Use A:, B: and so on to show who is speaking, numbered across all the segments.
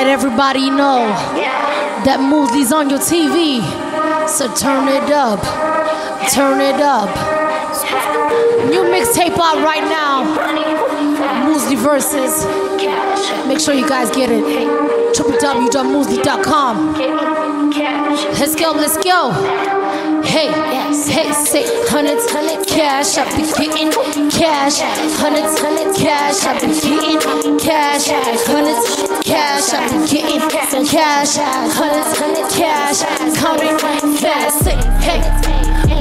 A: let everybody know that Musie's on your TV. So turn it up. Turn it up. New mixtape out right now. Musie versus. Make sure you guys get it. www.musie.com. Let's go, let's go. Hey, hey, say hundreds, cash. I've been getting cash. Hundreds, cash. I've been getting cash. Hundreds, cash. I've been getting cash. Hundreds, cash. Counting fast. Say, hey,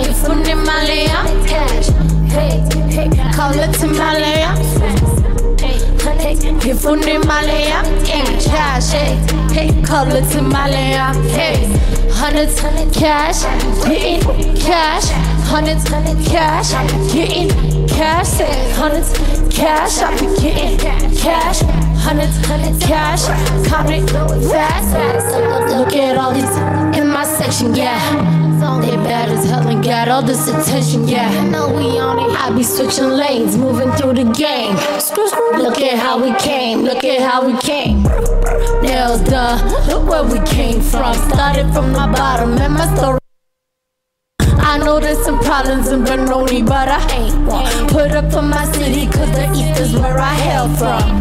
A: you funny Malaya. Hey, call it to Malaya. You funny Malaya. Cash. Hey, call it to Malaya. Hey. Hundreds, cash, getting cash. Hundreds, cash, getting cash. Hundreds, cash, I be getting cash. Hundreds, cash, counting fast. Look at all these in my section, yeah. They bad as hell and got all this attention, yeah. I be switching lanes, moving through the game. Look at how we came, look at how we came. Nails done, look where we came from. Started from the bottom, and my story. I know there's some problems in Benoni, but I ain't one. Put up for my city, cause the East is where I hail from.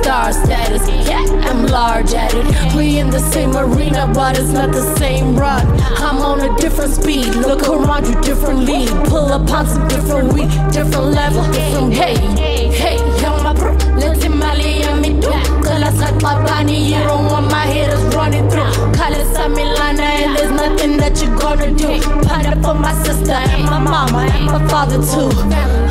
A: Star status, yeah, I'm large at it. We in the same arena, but it's not the same run. I'm on a different speed, look around you differently. Pull up on some different weed, different level, different hey, hey, young my bro, let's in Mali, I'm in do. Call us like my bunny, you don't want my haters running through. Call us a Milana, and there's nothing that you gonna do. Put up for my sister and my mama and my father too.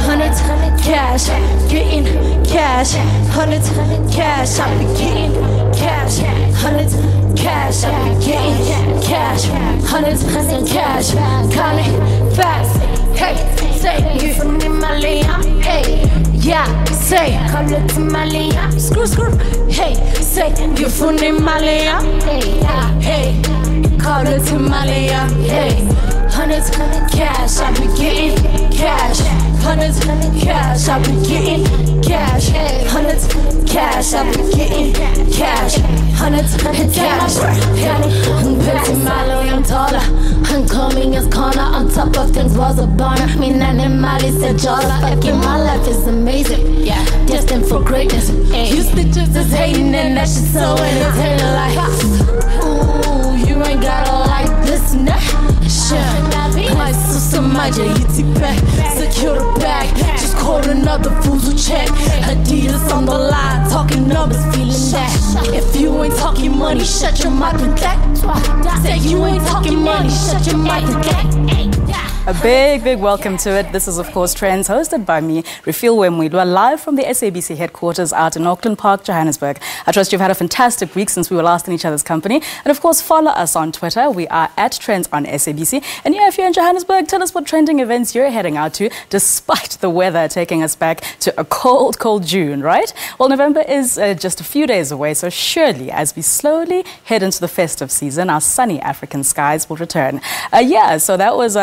A: Hundreds, cash, getting cash. Hundreds, cash, I be getting cash. Hundreds, cash, I be getting cash. Hundreds, cash, counting fast. Hey, say you from Himalaya. Hey, yeah, say call it to Malaya. Screw, screw. Hey, say you from Himalaya. Hey, hey, call it to Malaya. Hey. Hundreds, cash, I be getting cash. Hundreds, cash, I be getting cash. Hundreds, cash, I be getting cash. Hundreds, cash. I'm pretty Mali, I'm taller. I'm coming as corner. On top of things was a burner. Me and Mali said Jala. Fucking my life is amazing. Yeah, destined for greatness. You stitches is hating and that shit so entertaining. Like, ooh, you ain't gotta like this, nah. My sister, my back, secure the bag. Just called another fool's who check. Adidas on the line, talking numbers, feeling that. If you ain't talking money, shut your mouth and that. Say you ain't talking money, shut your mouth and that.
B: A big welcome to it. This is, of course, Trendz, hosted by me, Refill Wemwidwa, live from the SABC headquarters out in Auckland Park, Johannesburg. I trust you've had a fantastic week since we were last in each other's company. And, of course, follow us on Twitter. We are at Trendz on SABC. And, yeah, if you're in Johannesburg, tell us what trending events you're heading out to, despite the weather taking us back to a cold June, right? Well, November is just a few days away, so surely, as we slowly head into the festive season, our sunny African skies will return. So that was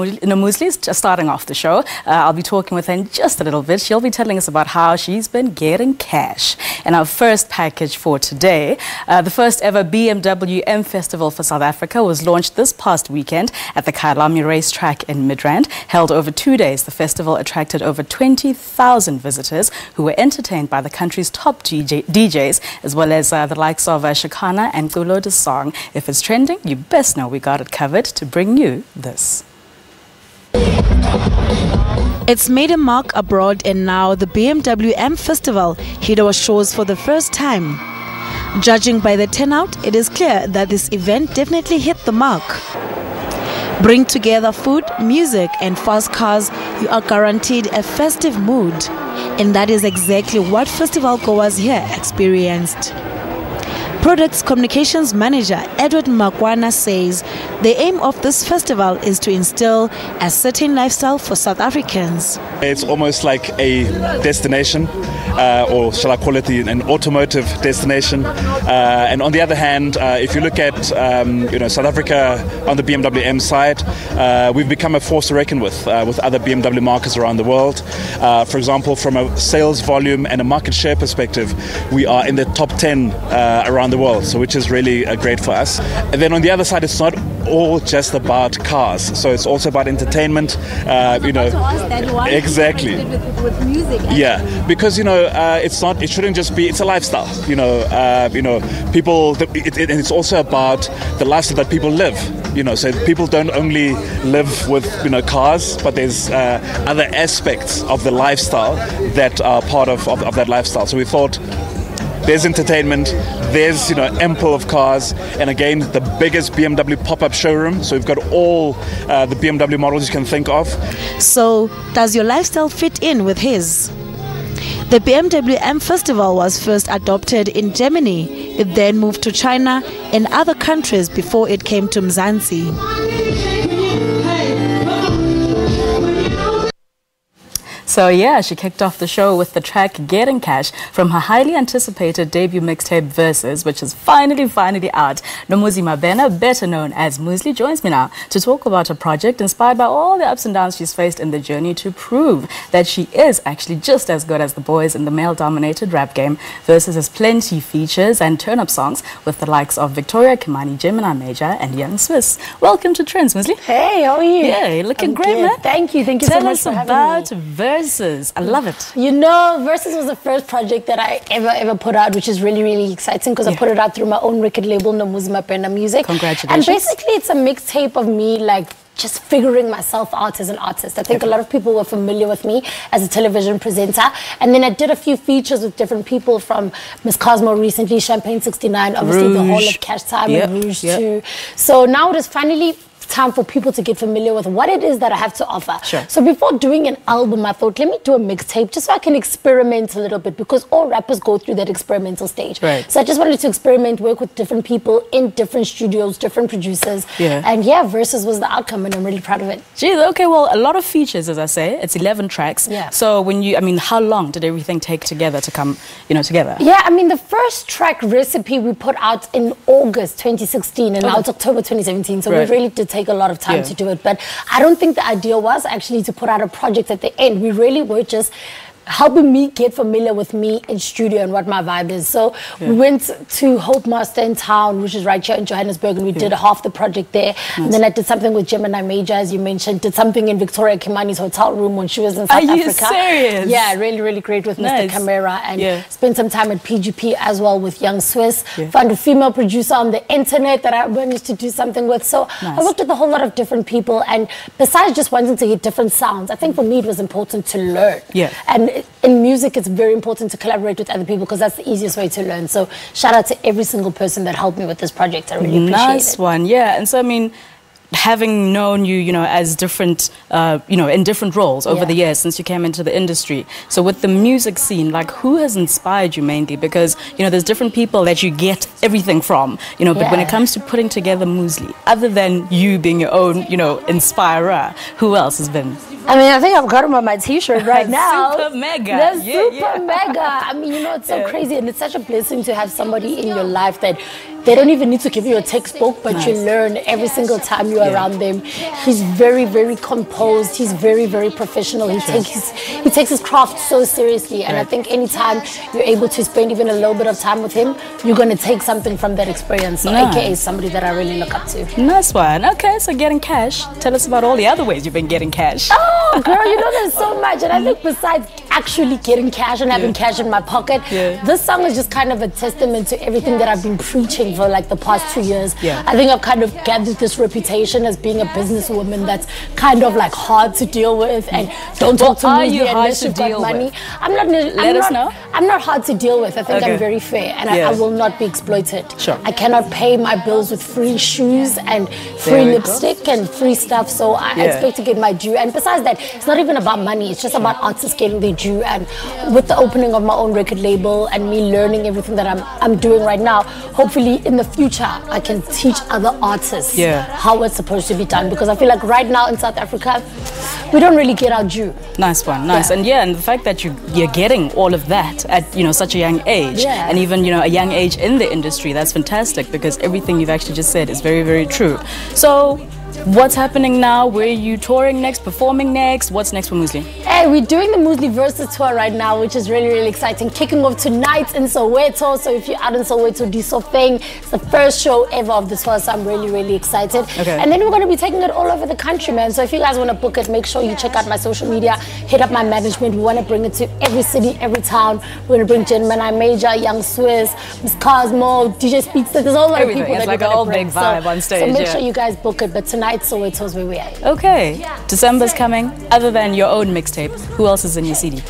B: Musie just starting off the show. I'll be talking with her in just a little bit. She'll be telling us about how she's been getting cash. And our first package for today, the first ever BMW M Festival for South Africa was launched this past weekend at the Kyalami racetrack in Midrand. Held over 2 days, the festival attracted over 20,000 visitors who were entertained by the country's top DJs, as well as the likes of Shakana and Kulo de Song. If it's trending, you best know we got it covered to bring you this.
C: It's made a mark abroad, and now the BMW M Festival hit our shores for the first time. Judging by the turnout, it is clear that this event definitely hit the mark. Bring together food, music and fast cars, you are guaranteed a festive mood. And that is exactly what festival goers here experienced. Products Communications Manager Edward Makwana says the aim of this festival is to instill a certain lifestyle for South Africans.
D: It's almost like a destination, or shall I call it an automotive destination. And on the other hand, if you look at South Africa on the BMW M side, we've become a force to reckon with other BMW markets around the world. For example, from a sales volume and a market share perspective, we are in the top 10 around the the world, so which is really great for us. And then on the other side, it's not all just about cars, so it's also about entertainment. Exactly.
A: With music.
D: Yeah, because it shouldn't just be. It's a lifestyle. People. And it's also about the lifestyle that people live. So people don't only live with cars, but there's other aspects of the lifestyle that are part of that lifestyle. So we thought, there's entertainment, there's ample of cars, and again the biggest BMW pop-up showroom. So we've got all the BMW models you can think of.
C: So does your lifestyle fit in with his? The BMW M Festival was first adopted in Germany. It then moved to China and other countries before it came to Mzansi.
B: So yeah, she kicked off the show with the track Getting Cash from her highly anticipated debut mixtape Verses, which is finally out. Musie, better known as Musie, joins me now to talk about a project inspired by all the ups and downs she's faced in the journey to prove that she is actually just as good as the boys in the male-dominated rap game. Verses has plenty features and turn-up songs with the likes of Victoria Kimani, Gemini Major and Young Swiss. Welcome to Trendz, Musie.
A: Hey, how are you?
B: Yeah, you're looking great, man.
A: Thank you so much for having me.
B: Tell us about Verses. I love it.
A: Verses was the first project that I ever put out, which is really exciting because I put it out through my own record label, Musie Music.
B: Congratulations.
A: And basically it's a mixtape of me just figuring myself out as an artist. I think a lot of people were familiar with me as a television presenter. And then I did a few features with different people, from Miss Cosmo recently, Champagne 69, obviously
B: Rouge.
A: The Whole of Cash Time, and Rouge too. So now it is finally time for people to get familiar with what it is that I have to offer.
B: Sure.
A: So before doing an album, I thought, let me do a mixtape just so I can experiment a little bit, because all rappers go through that experimental stage.
B: Right.
A: So I just wanted to experiment, work with different people in different studios, different producers.
B: Yeah.
A: And Verses was the outcome, and I'm really proud of it.
B: Geez, okay, well, a lot of features, as I say. It's 11 tracks.
A: Yeah.
B: So how long did everything take together to come, together?
A: Yeah, the first track, Recipe, we put out in August 2016, and now it's October 2017. So
B: Right.
A: we really did take a lot of time to do it. But I don't think the idea was actually to put out a project at the end. We really were just helping me get familiar with me in studio and what my vibe is. So we went to Hope Master in town, which is right here in Johannesburg, and we did half the project there.
B: Nice.
A: And then I did something with Gemini Major, as you mentioned, did something in Victoria Kimani's hotel room when she was in South Africa.
B: Are you serious?
A: Yeah, really great with
B: Nice.
A: Mr. Camera, and spent some time at PGP as well with Young Swiss. Found a female producer on the internet that I managed to do something with. So I worked with a whole lot of different people, and besides just wanting to get different sounds, I think for me it was important to learn.
B: Yeah.
A: And in music, it's very important to collaborate with other people, because that's the easiest way to learn. So shout out to every single person that helped me with this project. I really appreciate it.
B: Nice one, yeah. And so, having known you, as different, in different roles over the years since you came into the industry. So with the music scene, who has inspired you mainly? Because, there's different people that you get everything from, but when it comes to putting together Musie, other than you being your own, inspirer, who else has been?
A: I think I've got him on my t-shirt right now.
B: Super mega.
A: That's super mega. It's so crazy, and it's such a blessing to have somebody in your life that they don't even need to give you a textbook, but you learn every single time you're around them. He's very composed. He's very professional. He takes his craft so seriously, and I think anytime you're able to spend even a little bit of time with him, you're going to take something from that experience. So AKA somebody that I really look up to.
B: Nice one. Okay, so getting cash. Tell us about all the other ways you've been getting cash.
A: Oh, girl, there's so much. And I think besides actually getting cash and having cash in my pocket, this song is just kind of a testament to everything that I've been preaching for the past 2 years. I think I've kind of gathered this reputation as being a businesswoman that's kind of hard to deal with, and don't talk to me unless you've got money. I'm not hard to deal with. I think I'm very fair, and I will not be exploited.
B: Sure.
A: I cannot pay my bills with free shoes and free lipstick and free stuff, so I expect to get my due. And besides that, it's not even about money. It's just about artists getting their due. And with the opening of my own record label and me learning everything that I'm doing right now, hopefully in the future I can teach other artists how it's supposed to be done, because I feel like right now in South Africa we don't really get our due.
B: Nice one, nice. And the fact that you're getting all of that at such a young age, and even a young age in the industry, that's fantastic, because everything you've actually just said is very true. So What's happening now? Where are you touring next, performing next? What's next for Musie?
A: Hey, we're doing the Musie Versus Tour right now, which is really, really exciting. Kicking off tonight in Soweto. So if you're out in Soweto, Disofeng, it's the first show ever of the tour. So I'm really, really excited.
B: Okay.
A: And then we're going to be taking it all over the country, man. So if you guys want to book it, make sure you check out my social media, hit up my management. We want to bring it to every city, every town. We're going to bring Gentleman I Major, Young Swiss, Miss Cosmo, DJ Speedster. There's a whole lot of people
B: it's
A: that
B: like
A: we're
B: a whole
A: bring.
B: big vibe on stage.
A: So make sure you guys book it. But tonight, Soweto's where we are.
B: Okay. December's coming. Other than your own mixtape, who else is in your CD?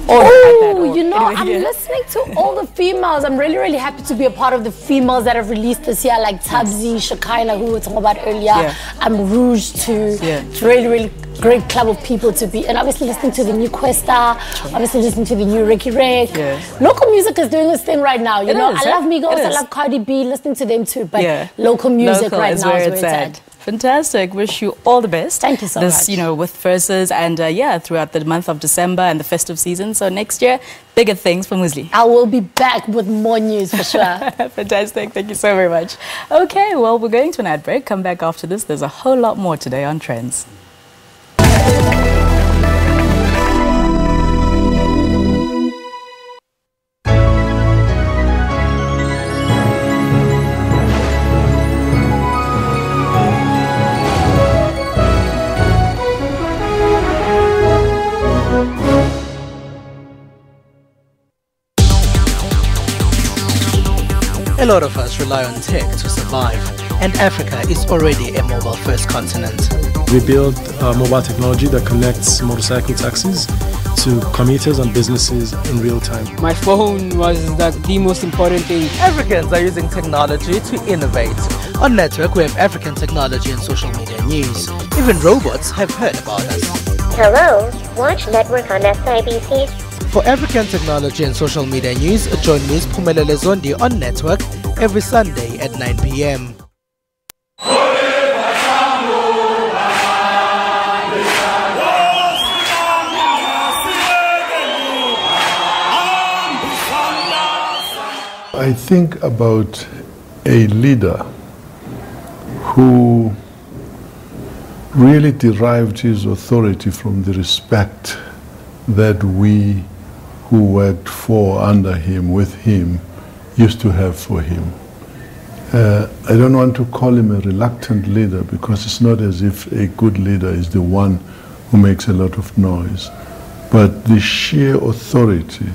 A: Oh, you know, I'm listening to all the females. I'm really, really happy to be a part of the females that have released this year, like Tabzi, Shekinah, who we were talking about earlier. I'm Rouge too. It's really, really great club of people to be. And obviously listening to the new Questa, obviously listening to the new Ricky Rick. Local music is doing this thing right now. You know, I love Migos, I love Cardi B, listening to them too. But local music right now is where it's at.
B: Fantastic. Wish you all the best.
A: Thank you so much.
B: You know, with Verses and throughout the month of December and the festive season. So next year, bigger things for Musie.
A: I will be back with more news for sure.
B: Fantastic. Thank you so very much. Okay, well, we're going to an ad break. Come back after this. There's a whole lot more today on Trendz.
E: A lot of us rely on tech to survive, and Africa is already a mobile-first continent.
F: We built mobile technology that connects motorcycle taxis to commuters and businesses in real time.
G: My phone was the most important thing.
E: Africans are using technology to innovate. On Network, we have African technology and social media news. Even robots have heard about us.
H: Hello, watch Network on SABC.
E: For African technology and social media news, join Ms. Phumelele Zondi on Network every Sunday at 9 p.m.
I: I think about a leader who really derived his authority from the respect that we who worked for, under him, with him, used to have for him. I don't want to call him a reluctant leader, because it's not as if a good leader is the one who makes a lot of noise, but the sheer authority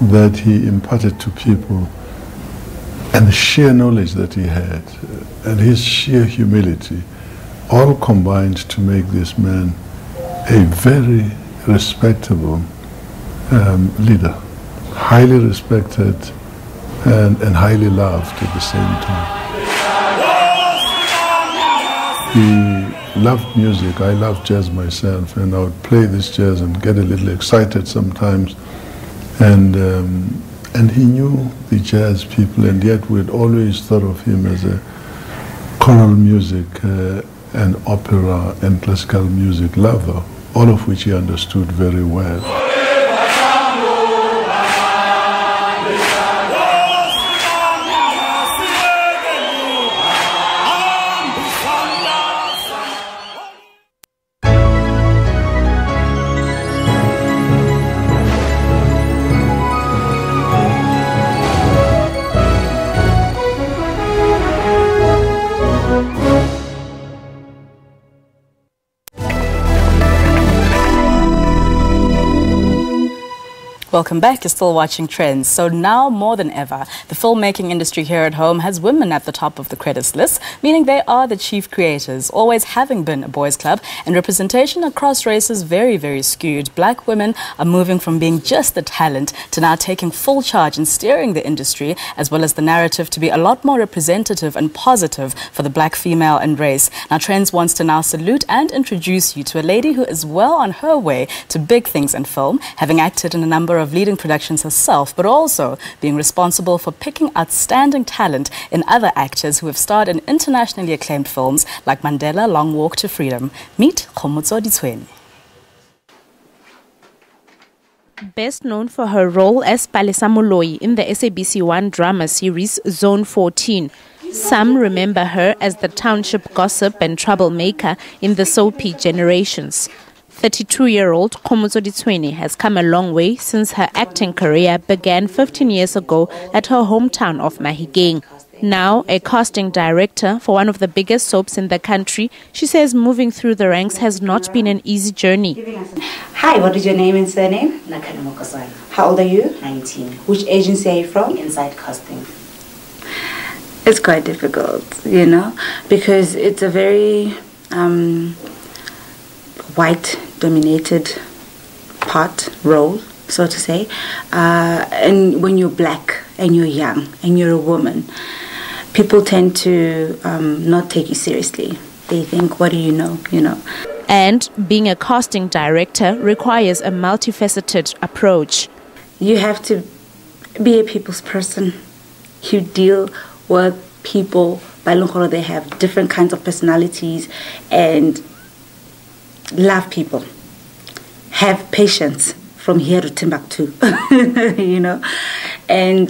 I: that he imparted to people and the sheer knowledge that he had and his sheer humility all combined to make this man a very respectable leader, highly respected and highly loved at the same time. He loved music. I love jazz myself, and I would play this jazz and get a little excited sometimes. And he knew the jazz people, and yet we'd always thought of him as a choral music and opera and classical music lover, all of which he understood very well.
B: Welcome back. You're still watching Trendz. So now more than ever, the filmmaking industry here at home has women at the top of the credits list, meaning they are the chief creators, always having been a boys' club, and representation across races very, very skewed. Black women are moving from being just the talent to now taking full charge and steering the industry, as well as the narrative to be a lot more representative and positive for the black female and race. Now Trendz wants to now salute and introduce you to a lady who is well on her way to big things in film, having acted in a number of leading productions herself, but also being responsible for picking outstanding talent in other actors who have starred in internationally acclaimed films like Mandela, Long Walk to Freedom. Meet Khomotso Ditsweni.
J: Best known for her role as Palesa Moloi in the SABC 1 drama series Zone 14, Some remember her as the township gossip and troublemaker in the soapy Generations. 32-year-old Khomotso Ditsweni has come a long way since her acting career began 15 years ago at her hometown of Mahikeng. Now a casting director for one of the biggest soaps in the country, she says moving through the ranks has not been an easy journey.
K: Hi, what is your name and surname? How old are you? 19. Which agency are you from? Inside Casting. It's quite difficult, you know, because it's a very white-dominated role, so to say. And when you're black and you're young and you're a woman, people tend to not take you seriously. They think, what do you know, you know?
J: And being a casting director requires a multifaceted approach.
K: You have to be a people's person. You deal with people, by Lungolo, they have different kinds of personalities, and love people. Have patience from here to Timbuktu, you know, and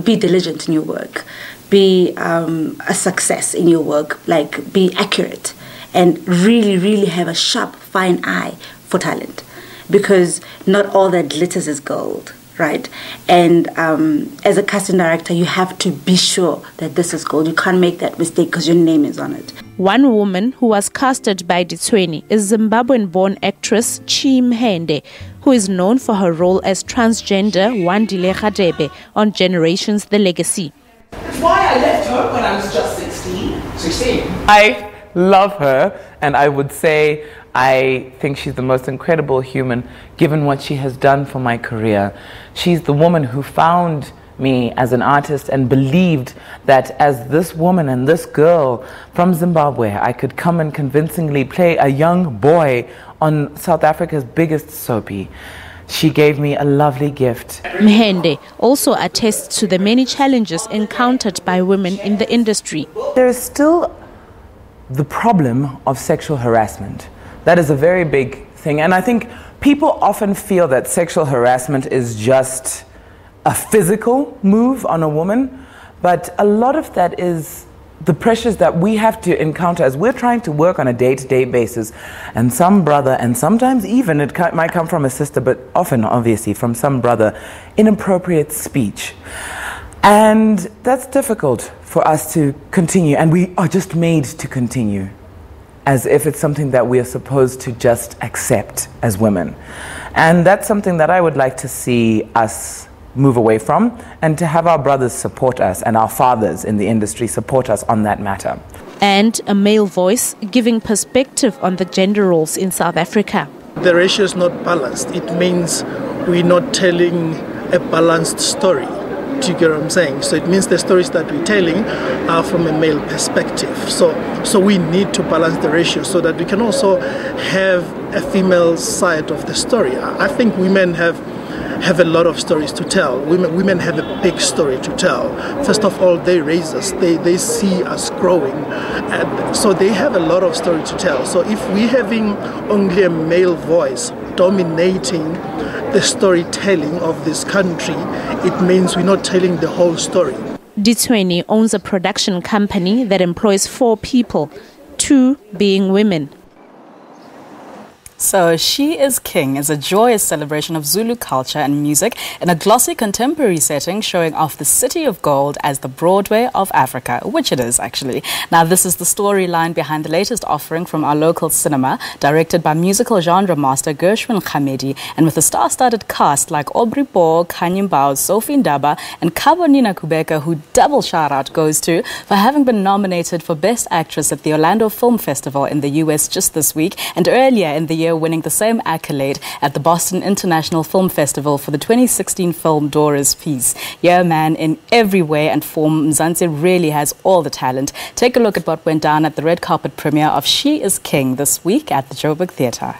K: be diligent in your work. Be a success in your work, like be accurate and really, really have a sharp, fine eye for talent, because not all that glitters is gold, right? And as a casting director, you have to be sure that this is gold. You can't make that mistake because your name is on it.
J: One woman who was casted by Ditsweni is Zimbabwean-born actress Chi Mhende, who is known for her role as transgender Wandile Radebe on Generations The Legacy.
L: It's why I left her when I was just 16. I love her, and I would say I think she's the most incredible human given what she has done for my career. She's the woman who found me as an artist and believed that as this woman and this girl from Zimbabwe, I could come and convincingly play a young boy on South Africa's biggest soapy. She gave me a lovely gift.
J: Mhende also attests to the many challenges encountered by women in the industry.
L: There is still the problem of sexual harassment. That is a very big thing, and I think people often feel that sexual harassment is just a physical move on a woman, but a lot of that is the pressures that we have to encounter as we're trying to work on a day-to-day basis. And some brother, and sometimes even it might come from a sister, but often obviously from some brother, inappropriate speech. And that's difficult for us to continue, and we are just made to continue as if it's something that we are supposed to just accept as women. And that's something that I would like to see us move away from, and to have our brothers support us and our fathers in the industry support us on that matter.
J: And a male voice giving perspective on the gender roles in South Africa.
M: The ratio is not balanced. It means we're not telling a balanced story. Do you get what I'm saying? So it means the stories that we're telling are from a male perspective. So we need to balance the ratio so that we can also have a female side of the story. I think women have a lot of stories to tell. Women have a big story to tell. First of all, they raise us. They see us growing. And so they have a lot of story to tell. So if we're having only a male voice dominating the storytelling of this country, it means we're not telling the whole story.
J: Ditsweni owns a production company that employs 4 people, 2 being women.
B: So She is King is a joyous celebration of Zulu culture and music in a glossy contemporary setting showing off the City of Gold as the Broadway of Africa, which it is actually. Now this is the storyline behind the latest offering from our local cinema, directed by musical genre master Gershwin Khamedi, and with a star-studded cast like Aubrey Bo, Kanye Mbao, Sophie Ndaba and Kabonina Kubeka, who double shout-out goes to for having been nominated for Best Actress at the Orlando Film Festival in the US just this week, and earlier in the year winning the same accolade at the Boston International Film Festival for the 2016 film Dora's Peace. Yeah, man, in every way and form, Mzansi really has all the talent. Take a look at what went down at the red carpet premiere of She is King this week at the Joburg Theatre.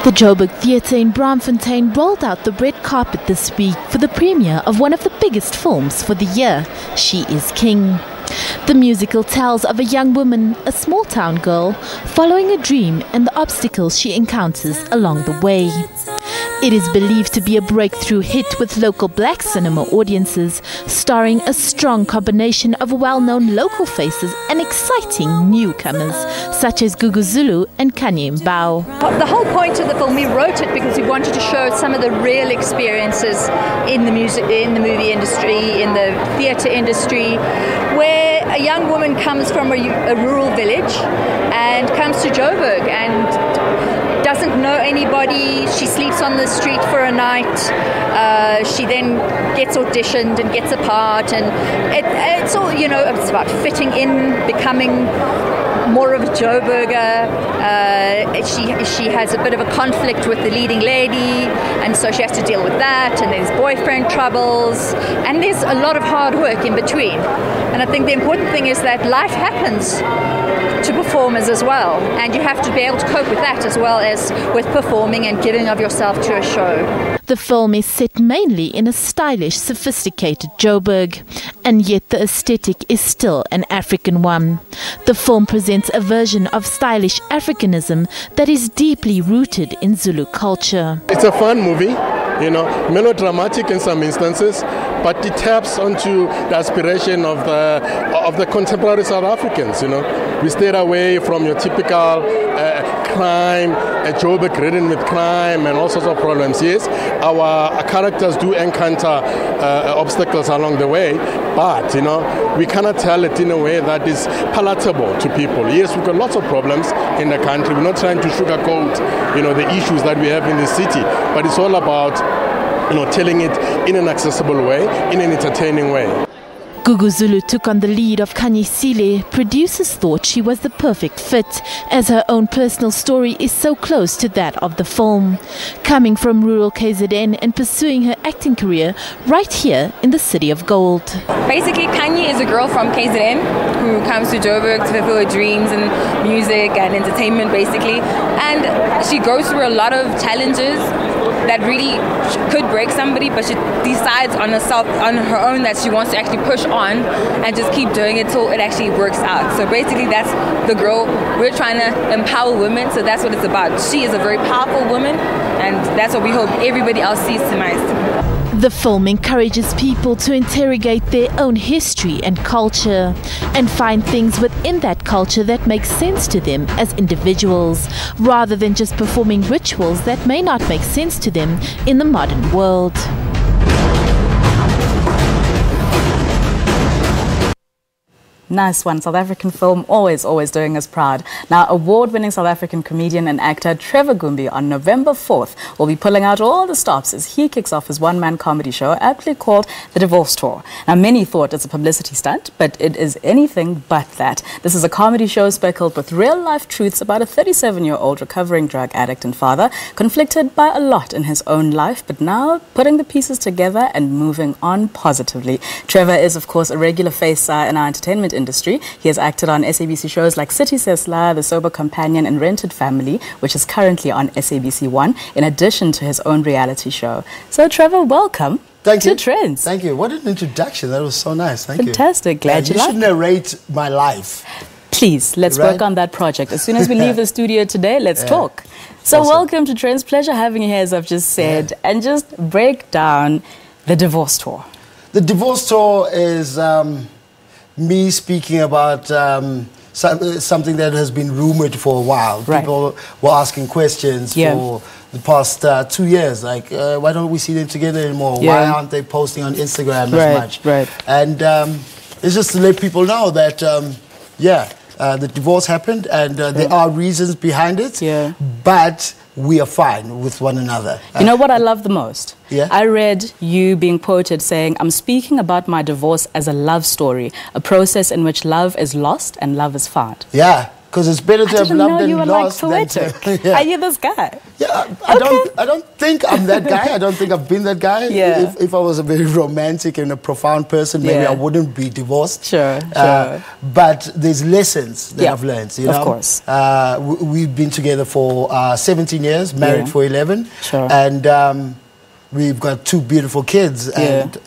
N: The Joburg Theatre in Braamfontein rolled out the red carpet this week for the premiere of one of the biggest films for the year, She is King. The musical tells of a young woman, a small-town girl, following a dream and the obstacles she encounters along the way. It is believed to be a breakthrough hit with local black cinema audiences, starring a strong combination of well-known local faces and exciting newcomers, such as Gugu Zulu and Kanye Mbao.
O: The whole point of the film, we wrote it because we wanted to show some of the real experiences in the movie industry, in the theatre industry, where a young woman comes from a rural village and comes to Joburg and doesn't know anybody. She sleeps on the street for a night. She then gets auditioned and gets a part, and it's all, you know, it's about fitting in, becoming more of a Joburger. She has a bit of a conflict with the leading lady, and so she has to deal with that, and there's boyfriend troubles, and there's a lot of hard work in between. And I think the important thing is that life happens to performers as well, and you have to be able to cope with that as well as with performing and giving of yourself to a show.
N: The film is set mainly in a stylish, sophisticated Joburg, and yet the aesthetic is still an African one. The film presents a version of stylish Africanism that is deeply rooted in Zulu culture.
P: It's a fun movie, you know, melodramatic in some instances, but it taps onto the aspiration of the contemporary South Africans. You know, we stayed away from your typical crime, a Joburg ridden with crime and all sorts of problems. Yes, our characters do encounter obstacles along the way, but you know, we cannot tell it in a way that is palatable to people. Yes, we've got lots of problems in the country. We're not trying to sugarcoat, you know, the issues that we have in the city, but it's all about, you know, telling it in an accessible way, in an entertaining way.
N: Gugu Zulu took on the lead of Kanye Sile. Producers thought she was the perfect fit, as her own personal story is so close to that of the film. Coming from rural KZN and pursuing her acting career right here in the City of Gold.
Q: Basically, Kanye is a girl from KZN who comes to Joburg to fulfill her dreams in music and entertainment, basically. And she goes through a lot of challenges that really could break somebody, but she decides on her own that she wants to actually push on and just keep doing it till it actually works out. So basically that's the girl. We're trying to empower women, so that's what it's about. She is a very powerful woman, and that's what we hope everybody else sees tonight.
N: The film encourages people to interrogate their own history and culture and find things within that culture that make sense to them as individuals, rather than just performing rituals that may not make sense to them in the modern world.
B: Nice one. South African film, always doing us proud. Now, award-winning South African comedian and actor Trevor Gumbi on November 4th will be pulling out all the stops as he kicks off his one-man comedy show, aptly called The Divorce Tour. Now, many thought it's a publicity stunt, but it is anything but that. This is a comedy show speckled with real-life truths about a 37-year-old recovering drug addict and father, conflicted by a lot in his own life, but now putting the pieces together and moving on positively. Trevor is, of course, a regular face in our entertainment industry. He has acted on SABC shows like City Sesla, The Sober Companion and Rented Family, which is currently on SABC 1, in addition to his own reality show. So Trevor, welcome to Trendz.
R: Thank you. What an introduction. That was so nice. Thank you.
B: Fantastic. Glad you liked it.
R: You should narrate my life.
B: Please, let's work on that project. As soon as we leave the studio today, let's talk. So welcome to Trendz. Pleasure having you here, as I've just said. And just break down The Divorce Tour.
R: The Divorce Tour is me speaking about something that has been rumored for a while.
B: Right.
R: People were asking questions for the past 2 years, like, why don't we see them together anymore? Why aren't they posting on Instagram as much?
B: Right.
R: And it's just to let people know that, the divorce happened, and there are reasons behind it, but we are fine with one another.
B: You know what I love the most?
R: Yeah.
B: I read you being quoted saying, "I'm speaking about my divorce as a love story, a process in which love is lost and love is found."
R: Yeah, because it's better to have loved and lost
B: than to... Are you this guy?
R: Yeah, I don't think I'm that guy. I don't think I've been that guy.
B: Yeah.
R: If I was a very romantic and a profound person, maybe I wouldn't be divorced.
B: Sure.
R: But there's lessons that I've learned. You know?
B: Of course.
R: We've been together for 17 years, married for 11.
B: Sure.
R: And we've got 2 beautiful kids. And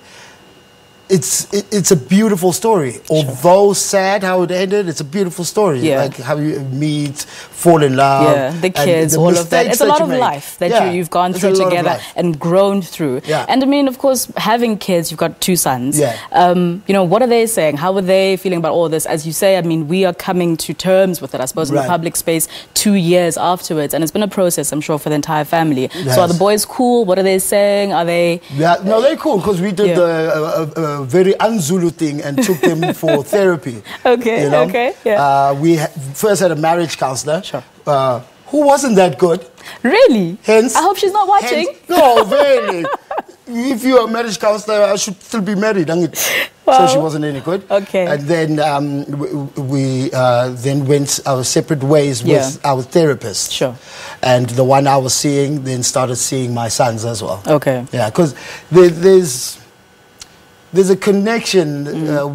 R: it's a beautiful story. Although sad how it ended, it's a beautiful story.
B: Yeah.
R: Like how you meet, fall in love.
B: Yeah, the kids, all of that. It's a lot of life that you've gone through together and grown through.
R: Yeah.
B: And I mean, of course, having kids, you've got 2 sons.
R: Yeah.
B: You know, what are they saying? How are they feeling about all this? As you say, I mean, we are coming to terms with it, I suppose, in the public space 2 years afterwards. And it's been a process, I'm sure, for the entire family.
R: Yes.
B: So are the boys cool? What are they saying? Are they...
R: Yeah, no, they're cool because we did a very un-Zulu thing and took them for therapy.
B: Okay,
R: you know?
B: okay, yeah.
R: We first had a marriage counselor who wasn't that good.
B: Really?
R: Hence,
B: I hope she's not watching.
R: No, really. If you're a marriage counselor, I should still be married. So she wasn't any good.
B: Okay.
R: And then we then went our separate ways with our therapist.
B: Sure.
R: And the one I was seeing then started seeing my sons as well.
B: Okay.
R: Yeah, because there's a connection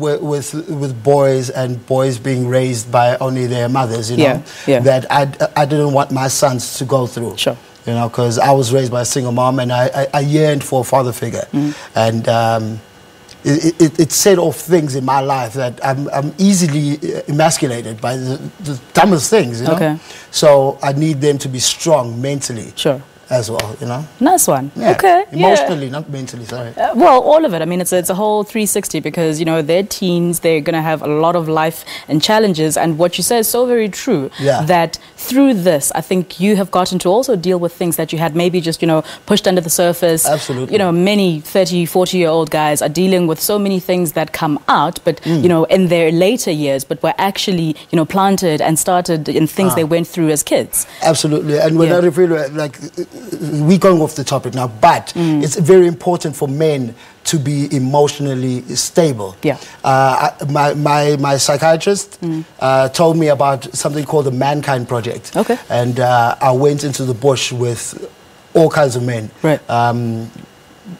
R: with boys and boys being raised by only their mothers, you know, that I didn't want my sons to go through.
B: Sure.
R: You know, because I was raised by a single mom and I yearned for a father figure. And it set off things in my life that I'm easily emasculated by the dumbest things, you know.
B: Okay.
R: So I need them to be strong mentally.
B: Sure.
R: As well, you know.
B: Nice one.
R: Yeah.
B: Okay.
R: Emotionally, not mentally. Sorry.
B: Well, all of it. I mean, it's a whole 360 because you know they're teens. They're going to have a lot of life and challenges. And what you say is so very true.
R: Yeah.
B: That through this, I think you have gotten to also deal with things that you had maybe just pushed under the surface.
R: Absolutely.
B: You know, many 30, 40-year-old guys are dealing with so many things that come out, but in their later years, but were actually planted and started in things they went through as kids.
R: Absolutely. And when I refer to like. We're going off the topic now, but it's very important for men to be emotionally stable.
B: Yeah.
R: My psychiatrist told me about something called the Mankind Project.
B: Okay.
R: And I went into the bush with all kinds of men.
B: Right.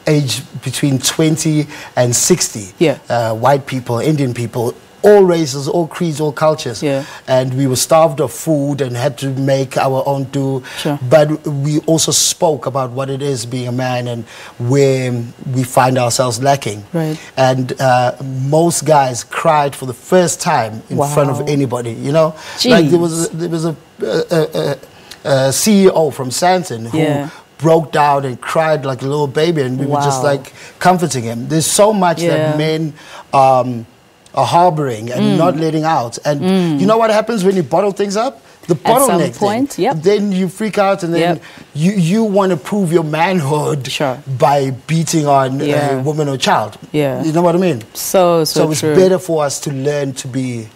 R: Age between 20 and 60.
B: Yeah.
R: White people, Indian people, all races, all creeds, all cultures.
B: Yeah.
R: And we were starved of food and had to make our own do.
B: Sure.
R: But we also spoke about what it is being a man and where we find ourselves lacking.
B: Right.
R: And most guys cried for the first time in front of anybody, you know?
B: Jeez.
R: Like there was a CEO from Santon who broke down and cried like a little baby, and we were just like comforting him. There's so much that men are harboring and not letting out. And you know what happens when you bottle things up? The bottleneck
B: At some point,
R: thing. Then you freak out and then you want to prove your manhood by beating on a woman or child.
B: Yeah.
R: You know what I mean?
B: So
R: it's
B: true.
R: better for us to learn to be...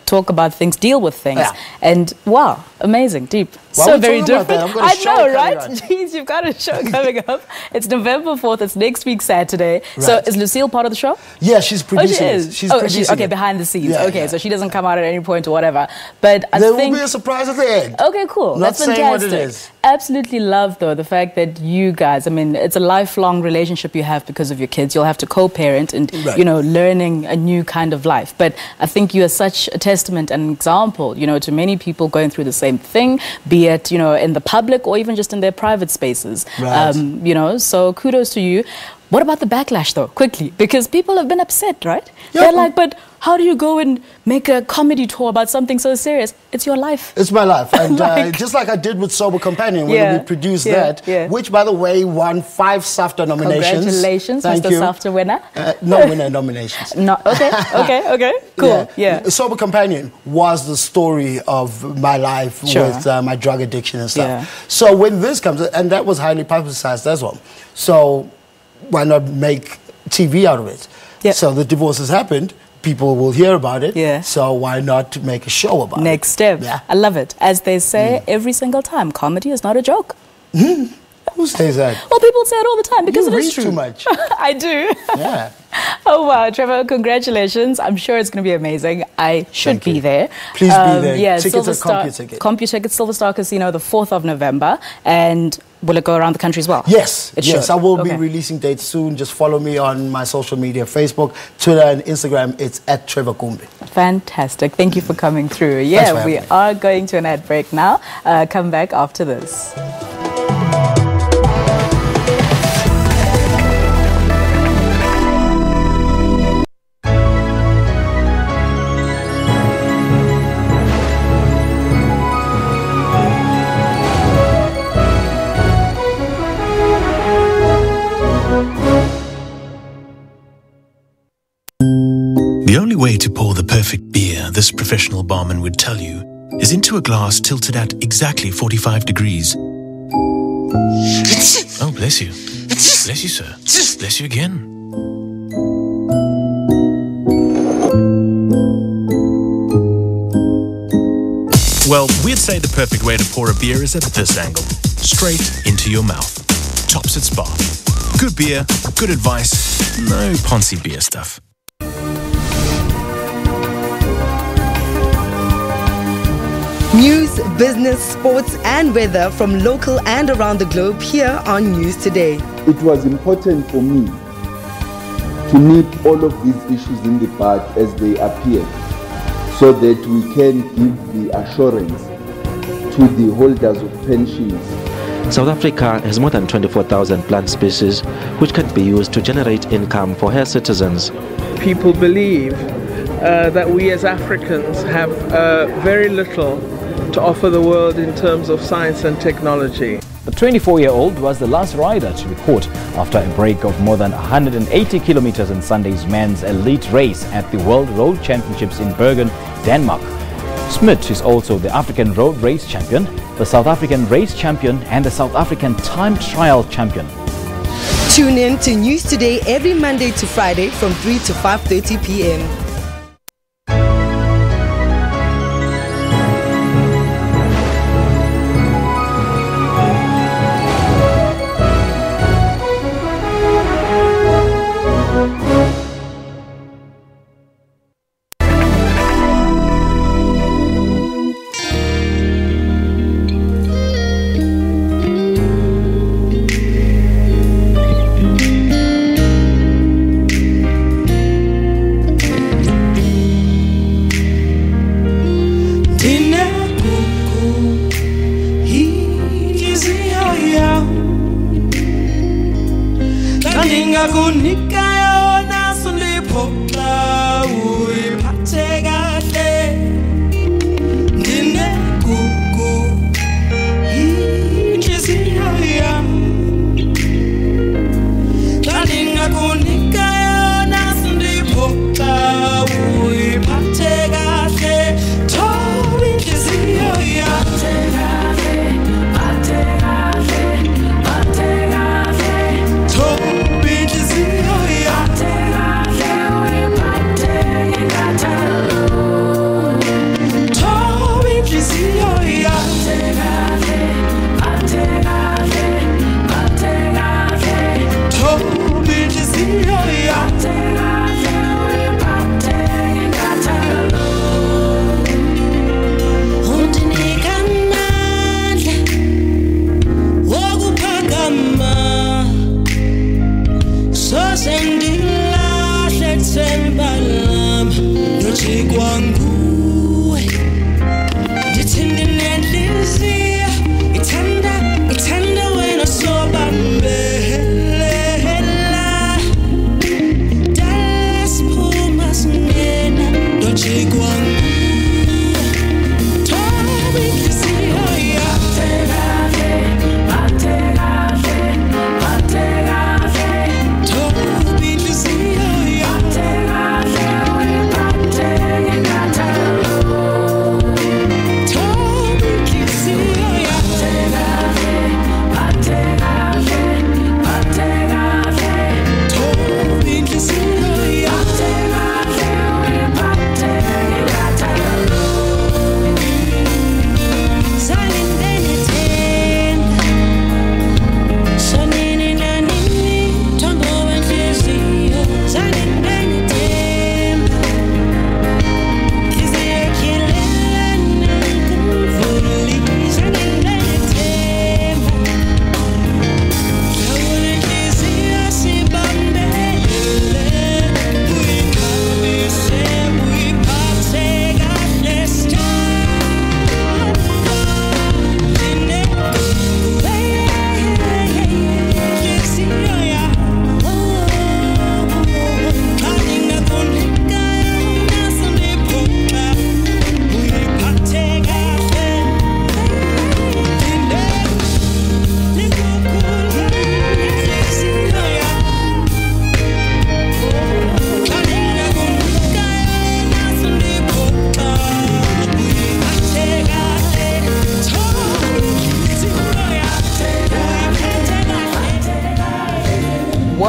B: talk about things, deal with things.
R: Yeah.
B: And wow, amazing, deep.
R: Why
B: so
R: are we
B: very
R: talking about
B: different.
R: that? I've got a show
B: I know, right?
R: coming on.
B: Jeez, you've got a show coming up. It's November 4th. It's next week, Saturday. So is Lucille part of the show?
R: Yeah, she's producing
B: she
R: it.
B: is.
R: She's producing
B: okay,
R: it.
B: behind the scenes.
R: Yeah,
B: okay, so she doesn't come out at any point or whatever. But
R: there will be a surprise at the end.
B: Okay, cool.
R: Not
B: That's
R: saying
B: fantastic.
R: what it is.
B: Absolutely love, though, the fact that you guys, I mean, it's a lifelong relationship you have because of your kids. You'll have to co-parent and, learning a new kind of life. But I think you are such a testament and example, to many people going through the same thing, be it, in the public or even just in their private spaces.
R: Right.
B: So kudos to you. What about the backlash, though, quickly? Because people have been upset, right?
R: Yeah.
B: They're like, but how do you go and make a comedy tour about something so serious? It's your life.
R: It's my life. And just like I did with Sober Companion when we produced that, which, by the way, won 5 SAFTA nominations.
B: Congratulations,
R: Thank
B: Mr.
R: you.
B: SAFTA winner.
R: No winner nominations.
B: No, okay. Cool, yeah.
R: Sober Companion was the story of my life with my drug addiction and stuff.
B: Yeah.
R: So when this comes, and that was highly publicized as well. So why not make TV out of it?
B: Yep.
R: So the divorce has happened. People will hear about it.
B: Yeah.
R: So why not make a show about it?
B: Next step.
R: Yeah.
B: I love it. As they say every single time, comedy is not a joke.
R: Who says that?
B: Well, people say it all the time because
R: you
B: it is
R: read
B: true.
R: too much.
B: I do.
R: Yeah.
B: Oh, wow, Trevor, congratulations. I'm sure it's going to be amazing. I should be there.
R: Please be there.
B: Yeah,
R: Tickets
B: Silver
R: are
B: Star,
R: CompuTicket.
B: CompuTicket, Silver Star Casino, the 4th of November. And will it go around the country as well?
R: Yes.
B: It
R: yes,
B: should.
R: I will be releasing dates soon. Just follow me on my social media, Facebook, Twitter, and Instagram. It's at Trevor Gumbi.
B: Fantastic. Thank you for coming through.
R: Thanks
B: Yeah,
R: for
B: we
R: having me.
B: are going to an ad break now. Come back after this.
S: The only way to pour the perfect beer, this professional barman would tell you, is into a glass tilted at exactly 45 degrees. Oh, bless you. Bless you, sir. Bless you again. Well, we'd say the perfect way to pour a beer is at this angle, straight into your mouth. Tops its bar. Good beer, good advice, no Ponzi beer stuff.
T: News, business, sports and weather from local and around the globe here on News Today.
U: It was important for me to nip all of these issues in the bud as they appear, so that we can give the assurance to the holders of pensions.
V: South Africa has more than 24,000 plant species which can be used to generate income for her citizens.
W: People believe that we as Africans have very little to offer the world in terms of science and technology.
X: The 24-year-old was the last rider to be caught after a break of more than 180 kilometers in Sunday's men's elite race at the World Road Championships in Bergen, Denmark. Smit is also the African road race champion, the South African race champion and the South African time trial champion.
T: Tune in to News Today every Monday to Friday from 3 to 5:30 p.m.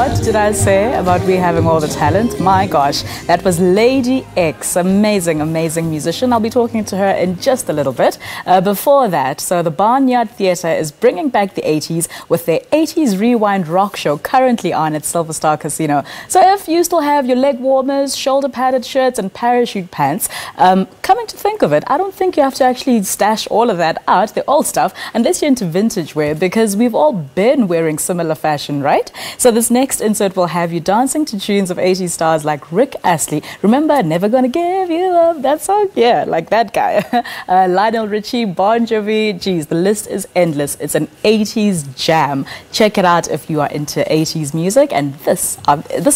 B: What did I say about we having all the talent? My gosh, that was Lady X. Amazing, amazing musician. I'll be talking to her in just a little bit. Before that, so the Barnyard Theatre is bringing back the 80s with their 80s Rewind Rock Show currently on at Silver Star Casino. So if you still have your leg warmers, shoulder padded shirts and parachute pants, coming to think of it, I don't think you have to actually stash all of that out, the old stuff, unless you're into vintage wear, because we've all been wearing similar fashion, right? So this next insert will have you dancing to tunes of 80s stars like Rick Astley. Remember, Never Gonna Give You Up, that song? Yeah, like that guy. Lionel Richie, Bon Jovi, geez, the list is endless. It's an 80s jam. Check it out if you are into 80s music, and this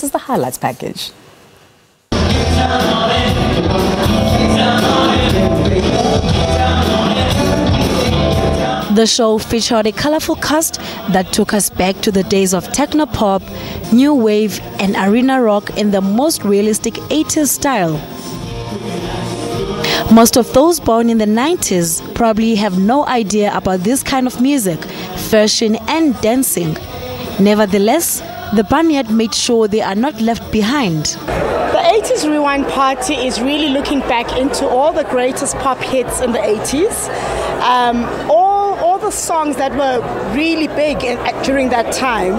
B: is the highlights package.
A: The show featured a colorful cast that took us back to the days of techno pop, new wave and arena rock in the most realistic 80s style. Most of those born in the 90s probably have no idea about this kind of music, fashion and dancing. Nevertheless, the Barnyard made sure they are not left behind.
C: The 80s Rewind Party is really looking back into all the greatest pop hits in the 80s. All the songs that were really big during that time.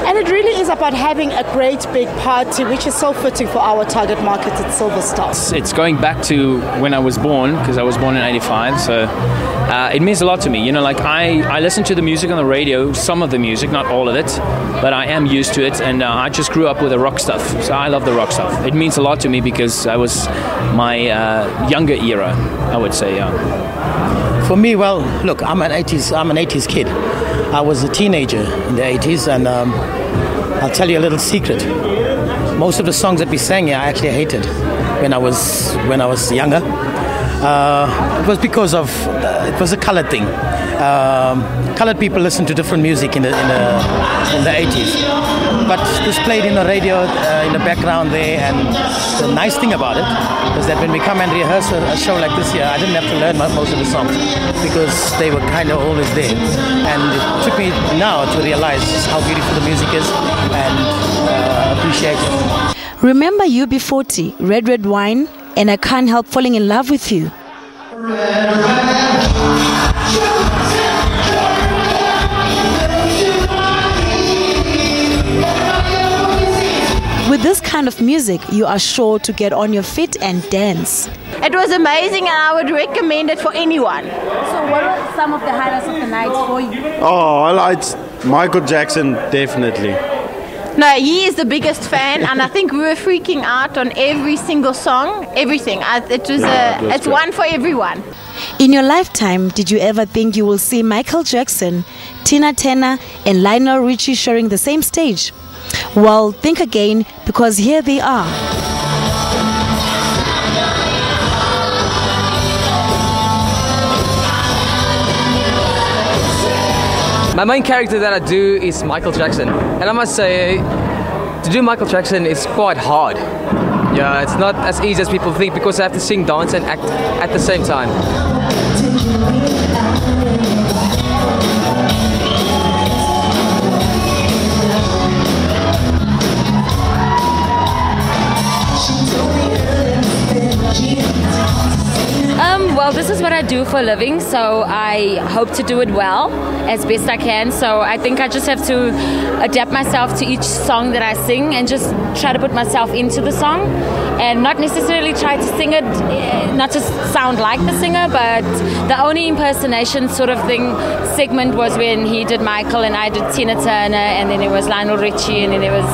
C: And it really is about having a great big party, which is so fitting for our target market at Silver Star.
X: It's going back to when I was born, because I was born in 85, so it means a lot to me. You know, like I listen to the music on the radio, some of the music, not all of it, but I am used to it, and I just grew up with the rock stuff, so I love the rock stuff. It means a lot to me because I was my younger era, I would say, yeah.
D: For me, well, look, I'm an 80s kid. I was a teenager in the 80s, and I'll tell you a little secret. Most of the songs that we sang here, I actually hated when I was younger. It was because of it was a colored thing. Colored people listen to different music in the 80s. But this played in the radio in the background there, and the nice thing about it is that when we come and rehearse a show like this here, I didn't have to learn most of the songs because they were kind of always there. And it took me now to realize how beautiful the music is and appreciate it.
A: Remember UB40, Red Red Wine, and I Can't Help Falling in Love with You. With this kind of music, you are sure to get on your feet and dance.
F: It was amazing, and I would recommend it for anyone.
A: So what are some of the highlights of the night for you?
Y: Oh, I liked Michael Jackson, definitely.
F: No, he is the biggest fan, and I think we were freaking out on every single song, everything. It's one for everyone.
A: In your lifetime, did you ever think you will see Michael Jackson, Tina Turner, and Lionel Richie sharing the same stage? Well, think again, because here they are.
Z: My main character that I do is Michael Jackson, and I must say, to do Michael Jackson is quite hard. Yeah, it's not as easy as people think because I have to sing, dance and act at the same time.
Q: Well, this is what I do for a living, so I hope to do it well, as best I can. So I think I just have to adapt myself to each song that I sing and just try to put myself into the song and not necessarily try to sing it, not to sound like the singer, but the only impersonation sort of thing segment was when he did Michael and I did Tina Turner, and then it was Lionel Richie, and then it was,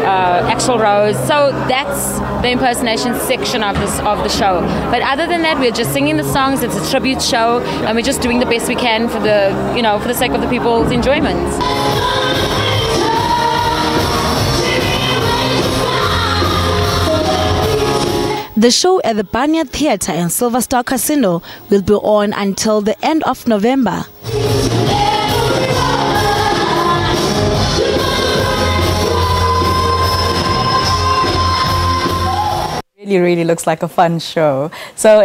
Q: Axl Rose. So that's the impersonation section of the show. But other than that, we're just singing the songs. It's a tribute show, and we're just doing the best we can for the sake of the people's enjoyment.
A: The show at the Barnyard Theatre and Silver Star Casino will be on until the end of November.
B: Really looks like a fun show. So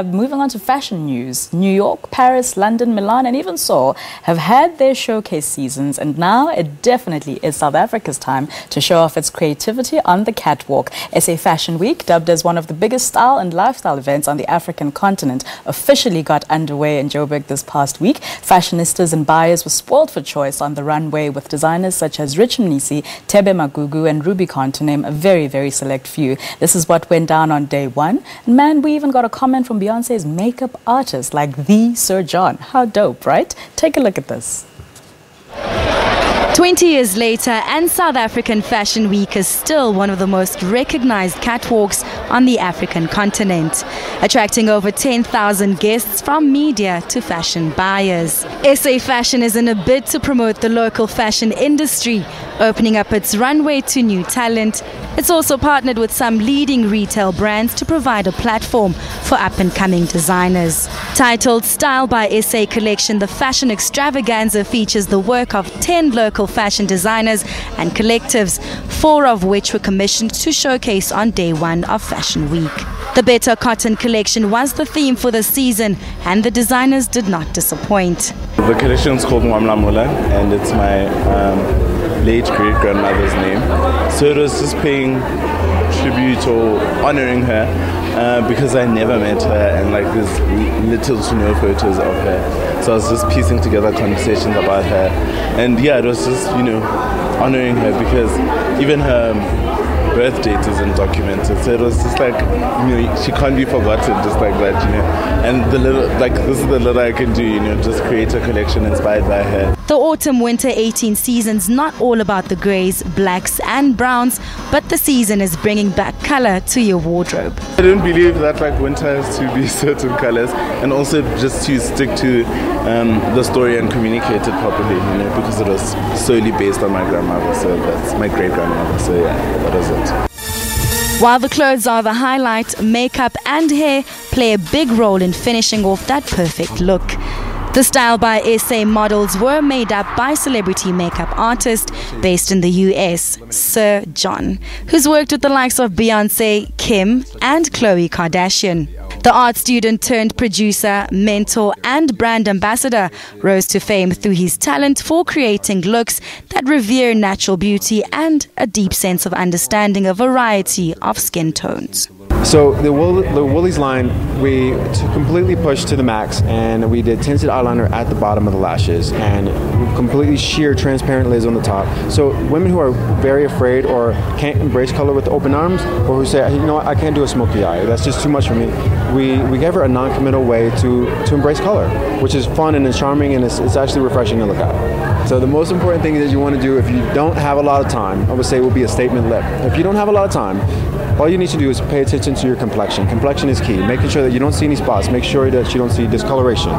B: moving on to fashion news, New York, Paris, London, Milan and even Seoul have had their showcase seasons, and now it definitely is South Africa's time to show off its creativity on the catwalk. SA Fashion Week, dubbed as one of the biggest style and lifestyle events on the African continent, officially got underway in Joburg this past week. Fashionistas and buyers were spoiled for choice on the runway with designers such as Rich Mnisi, Tebe Magugu and Rubicon, to name a very select few. This is what went down on day one. And man, we even got a comment from Beyonce's makeup artist, like the Sir John. How dope, right? Take a look at this.
A: 20 years later, and South African Fashion Week is still one of the most recognized catwalks on the African continent, attracting over 10,000 guests from media to fashion buyers. SA Fashion is in a bid to promote the local fashion industry, opening up its runway to new talent. It's also partnered with some leading retail brands to provide a platform for up-and-coming designers. Titled Style by SA Collection, the fashion extravaganza features the work of 10 local fashion designers and collectives, 4 of which were commissioned to showcase on day one of Fashion Week. The Better Cotton collection was the theme for the season, and the designers did not disappoint.
E: The collection is called Mwamlamula, and it's my late great-grandmother's name. So it was just paying tribute or honoring her because I never met her, and like there's little to no photos of her. So I was just piecing together conversations about her, and yeah, it was just, you know, honoring her because even her birth date isn't documented, so it was just like, you know, she can't be forgotten just like that, you know. And the little, like, this is the little I can do, you know, just create a collection inspired by her.
A: The autumn-winter 18 season's not all about the greys, blacks and browns, but the season is bringing back color to your wardrobe.
E: I don't believe that like winter has to be certain colors, and also just to stick to the story and communicate it properly, you know, because it was solely based on my grandmother, so that's my great-grandmother, so yeah, that was it.
A: While the clothes are the highlight, makeup and hair play a big role in finishing off that perfect look. The Style by SA models were made up by celebrity makeup artist based in the US, Sir John, who's worked with the likes of Beyonce, Kim and Khloe Kardashian. The art student turned producer, mentor and brand ambassador rose to fame through his talent for creating looks that revere natural beauty and a deep sense of understanding a variety of skin tones.
G: So the Woolies line, we completely pushed to the max, and we did tinted eyeliner at the bottom of the lashes and completely sheer transparent lids on the top. So women who are very afraid or can't embrace color with open arms, or who say, you know what, I can't do a smoky eye, that's just too much for me, we gave her a non-committal way to embrace color, which is fun and it's charming, and it's actually refreshing to look at. So the most important thing that you want to do if you don't have a lot of time, I would say, would be a statement lip. If you don't have a lot of time, all you need to do is pay attention to your complexion. Complexion is key. Making sure that you don't see any spots. Make sure that you don't see discoloration.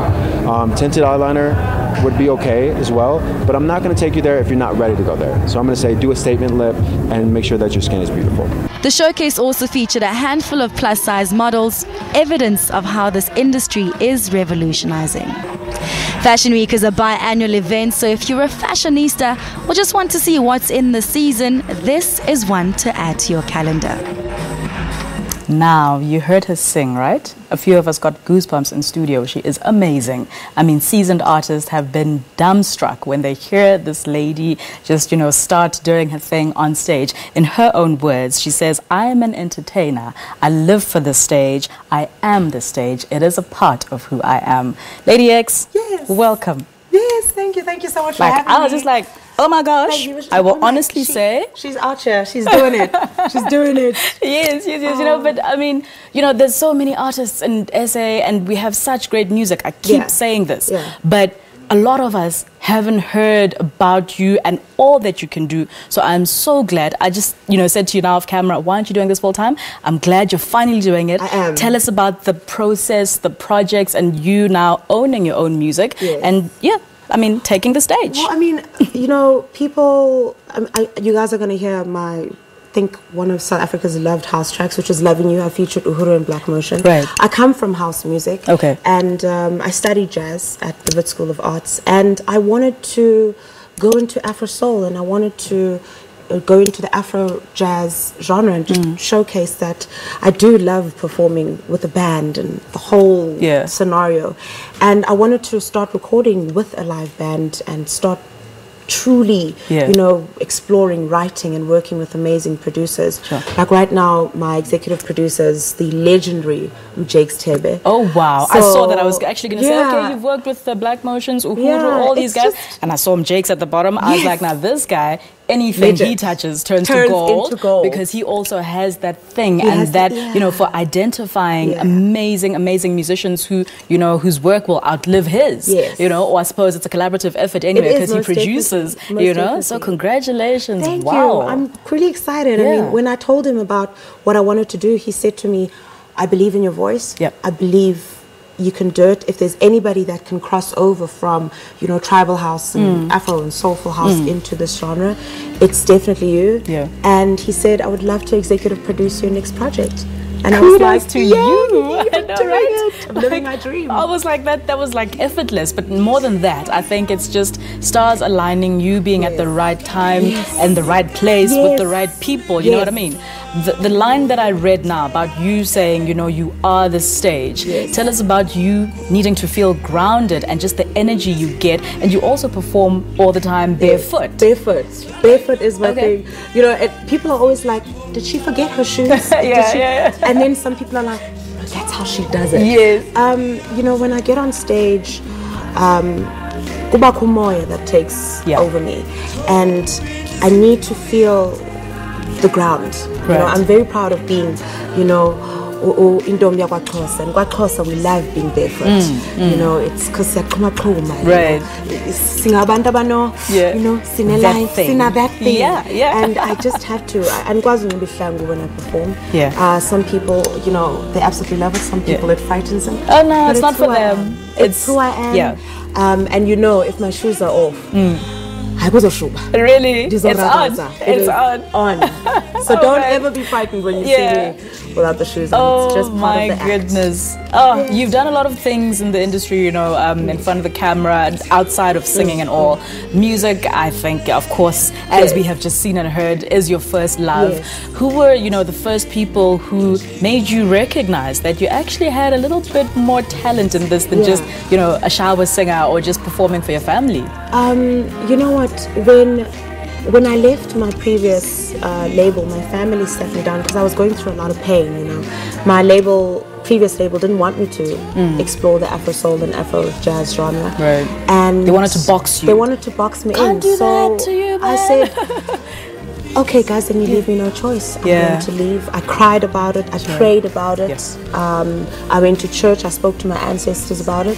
G: Tinted eyeliner would be okay as well, but I'm not going to take you there if you're not ready to go there. So I'm going to say do a statement lip and make sure that your skin is beautiful.
A: The showcase also featured a handful of plus-size models, evidence of how this industry is revolutionizing. Fashion Week is a biannual event, so if you're a fashionista or just want to see what's in the season, this is one to add to your calendar.
B: Now, you heard her sing, right? A few of us got goosebumps in studio. She is amazing. I mean, seasoned artists have been dumbstruck when they hear this lady just, you know, start doing her thing on stage. In her own words, she says, I am an entertainer. I live for the stage. I am the stage. It is a part of who I am. Lady X,
H: yes.
B: Welcome.
H: Yes, thank you. Thank you so much for having me.
B: I was just like, oh my gosh, I will honestly say.
H: She's out here. She's doing it. She's doing it.
B: Yes. You know, but I mean, you know, there's so many artists in SA and we have such great music. I keep saying this. But a lot of us haven't heard about you and all that you can do. So I'm so glad. I just, you know, said to you now off camera, why aren't you doing this full time? I'm glad you're finally doing it.
H: I am.
B: Tell us about the process, the projects, and you now owning your own music.
H: Yes.
B: And yeah, I mean, taking the stage.
H: Well, I mean, you know, people, you guys are going to hear I think one of South Africa's loved house tracks, which is Loving You. I featured Uhuru and Black Motion.
B: Right.
H: I come from house music.
B: Okay.
H: And I studied jazz at the Wits School of Arts. And I wanted to go into Afro Soul, and I wanted to go into the Afro jazz genre and just showcase that I do love performing with a band and the whole scenario. And I wanted to start recording with a live band and start truly, you know, exploring writing and working with amazing producers. Like right now, my executive producer is the legendary Jakes Tebe.
B: Oh wow! So, I saw that. I was actually going to say, okay, you've worked with the Black Motions, Uhuru, all these guys, and I saw him Jakes at the bottom. I was like, now this guy, anything he touches turns to gold, because he also has that thing you know, for identifying amazing musicians who, you know, whose work will outlive his. You know, or I suppose it's a collaborative effort anyway, because he produces. You know, so congratulations!
H: Thank you. I'm really excited. I mean, when I told him about what I wanted to do, he said to me, I believe in your voice. I believe you can do it. If there's anybody that can cross over from, you know, tribal house and Afro and soulful house into this genre, it's definitely you. And he said, I would love to executive produce your next project. And
B: kudos
H: I was like,
B: to you. I know, right?
H: I'm living my dream.
B: I was like, that was like effortless. But more than that, I think it's just stars aligning, you being at the right time and the right place with the right people. You know what I mean? The line that I read now about you saying, you know, you are the stage. Tell us about you needing to feel grounded and just the energy you get. And you also perform all the time barefoot.
H: Barefoot is my thing. You know, people are always like, did she forget her shoes? And then some people are like, no, that's how she does it. You know, when I get on stage, kuba kumoya that takes over me. And I need to feel the ground. You know, I'm very proud of being, you know, indombi yakwaXhosa, and kwaXhosa we love being barefoot. You know, it's because singabantu abano, you know, sina that thing. And I just have to. And when I perform. Some people, you know, they absolutely love it. Some people it frightens them.
B: Oh no, it's not for them.
H: It's who I am. And you know, if my shoes are off,
B: really? It's
H: on. So don't ever be frightened when you see me without the shoes on. It's just part of the
B: goodness. Oh, you've done a lot of things in the industry, you know, in front of the camera and outside of singing and all. Music, I think, of course, as we have just seen and heard, is your first love. Who were, you know, the first people who made you recognize that you actually had a little bit more talent in this than just, you know, a shower singer or just performing for your family?
H: You know what? When I left my previous label, my family sat me down because I was going through a lot of pain. You know, my previous label didn't want me to explore the Afro soul and Afro jazz genre. And
B: they wanted to box you.
H: They wanted to box me
B: Can't
H: in.
B: do
H: so
B: that to you, man.
H: I said, okay, guys, then you leave me no choice. I'm going to leave. I cried about it. I prayed about it. I went to church. I spoke to my ancestors about it.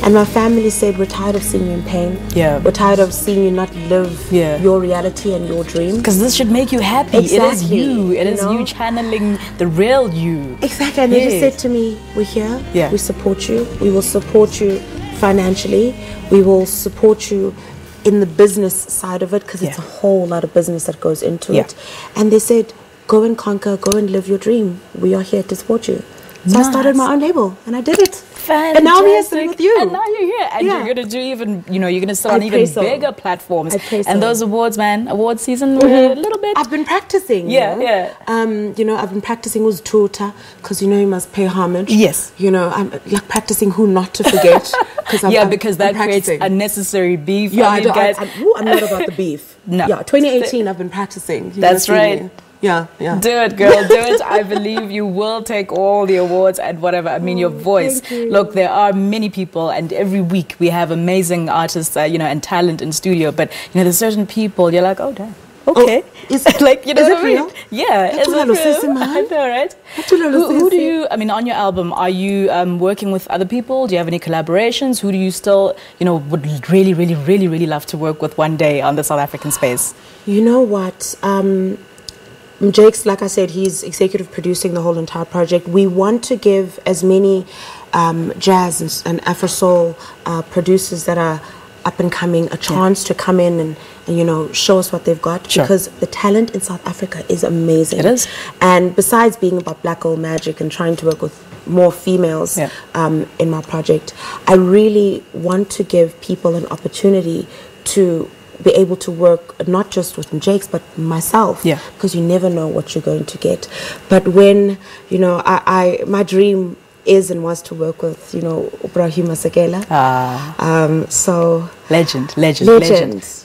H: And my family said, we're tired of seeing you in pain. We're tired of seeing you not live your reality and your dream.
B: Because this should make you happy. It is you. It is you channeling the real you.
H: Exactly. And they just said to me, we're here. We support you. We will support you financially. We will support you in the business side of it, because it's a whole lot of business that goes into it. And they said, go and conquer, go and live your dream. We are here to support you. So I started my own label and I did it.
B: Fantastic.
H: And now I'm here sitting with you.
B: And now you're here. And you're going to do even, you know, you're going to sit on even bigger platforms. And those awards, man, award season, a little bit.
H: I've been practicing. You know, I've been practicing with Tuta, because, you know, you must pay homage. You know, I'm like practicing who not to forget.
B: Because that creates unnecessary beef.
H: I'm not about the beef. No. 2018, I've been practicing.
B: That's right. Do it, girl, do it. I believe you will take all the awards and whatever. I mean, your voice. Look, there are many people, and every week we have amazing artists, you know, and talent in studio. But you know, there's certain people you're like, oh damn. Okay, like, you know,
H: is it real?
B: Yeah, is it real? I know, right? Who do you? I mean, on your album, are you working with other people? Do you have any collaborations? Who do you still, you know, would really love to work with one day on the South African space?
H: You know what? Jakes, like I said, he's executive producing the whole entire project. We want to give as many jazz and Afro soul producers that are up and coming a chance to come in and you know, show us what they've got, because the talent in South Africa is amazing.
B: It is.
H: And besides being about black girl magic and trying to work with more females in my project, I really want to give people an opportunity to be able to work not just with Jakes but myself, because you never know what you're going to get. But when, you know, my dream is and was to work with, you know, Ibrahim Sekela. So legend.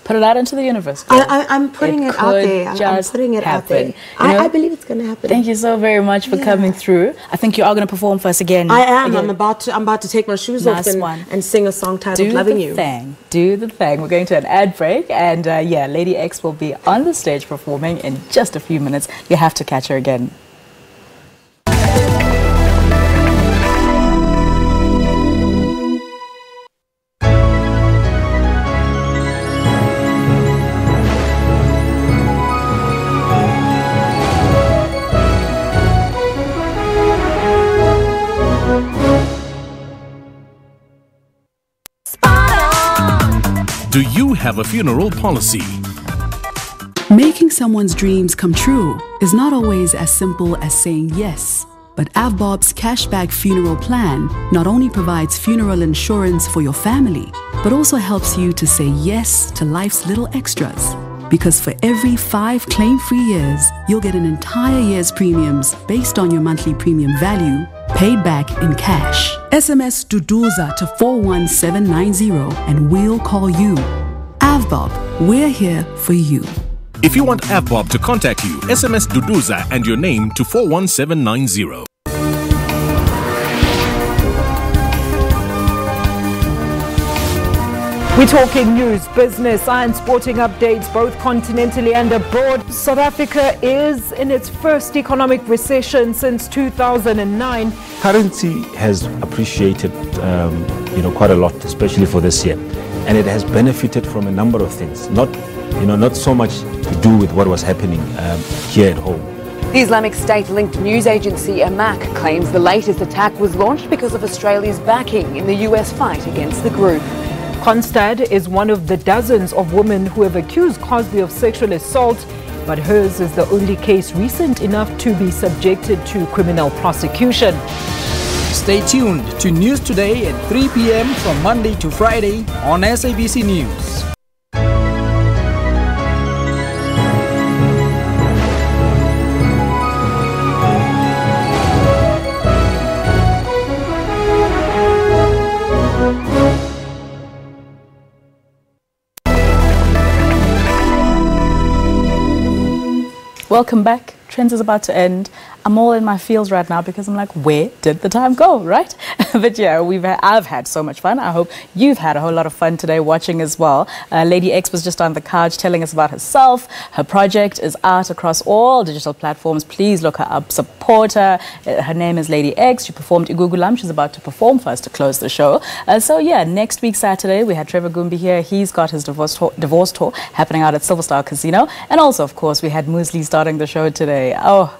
B: Put it out into the universe.
H: I'm putting it out there. I'm putting it out there. I believe it's going to happen.
B: Thank you so very much for coming through. I think you are going to perform for us again.
H: I am. I'm about to take my shoes off and sing a song titled "Loving You."
B: Do the thing. We're going to an ad break, and Lady X will be on the stage performing in just a few minutes. You have to catch her again.
S: Do you have a funeral policy?
I: Making someone's dreams come true is not always as simple as saying yes. But AVBOB's Cashback Funeral Plan not only provides funeral insurance for your family, but also helps you to say yes to life's little extras. Because for every 5 claim-free years, you'll get an entire year's premiums based on your monthly premium value, paid back in cash. SMS Duduza to 41790 and we'll call you. AVBOB, we're here for you.
S: If you want AVBOB to contact you, SMS Duduza and your name to 41790.
J: We're talking news, business and sporting updates both continentally and abroad. South Africa is in its first economic recession since 2009.
X: Currency has appreciated quite a lot, especially for this year. And it has benefited from a number of things, not so much to do with what was happening here at home.
K: The Islamic State-linked news agency Amaq claims the latest attack was launched because of Australia's backing in the US fight against the group.
J: Constad is one of the dozens of women who have accused Cosby of sexual assault, but hers is the only case recent enough to be subjected to criminal prosecution.
L: Stay tuned to News Today at 3 p.m. from Monday to Friday on SABC News.
B: Welcome back. Trendz is about to end. I'm all in my feels right now because I'm like, where did the time go, right? But yeah, I've had so much fun. I hope you've had a whole lot of fun today watching as well. Lady X was just on the couch telling us about herself. Her project is out across all digital platforms. Please look her up, support her. Her name is Lady X. She performed Igugulam. She's about to perform for us to close the show. So yeah, next week Saturday, we had Trevor Gumbi here. He's got his divorce tour happening out at Silver Star Casino. And also, of course, we had Musie starting the show today. Oh,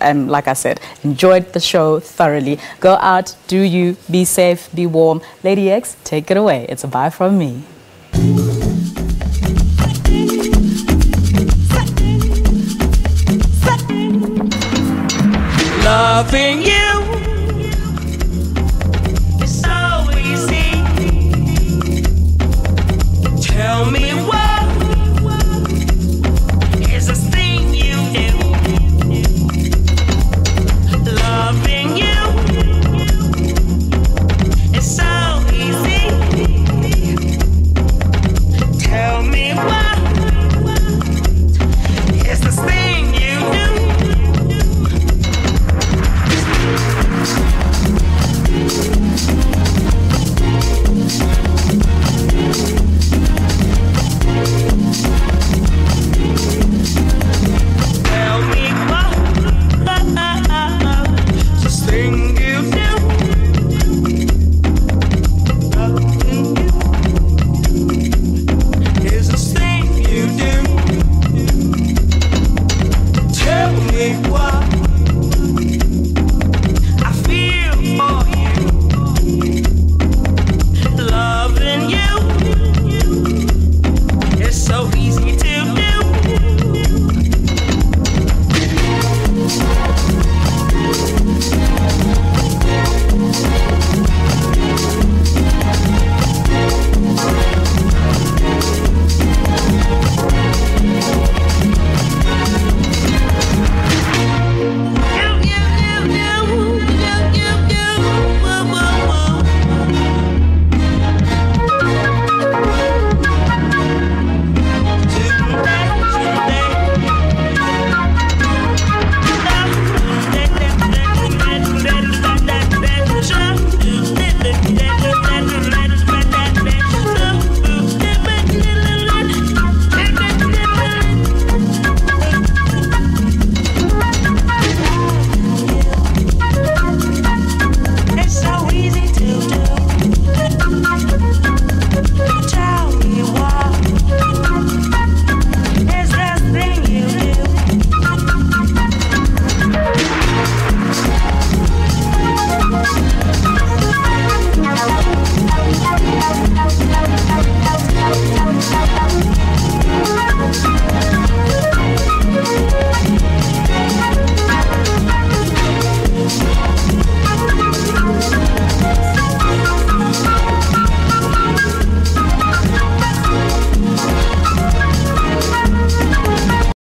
B: like I said, enjoyed the show thoroughly. Go out, do you, be safe, be warm. Lady X, take it away. It's a bye from me.
L: Loving you.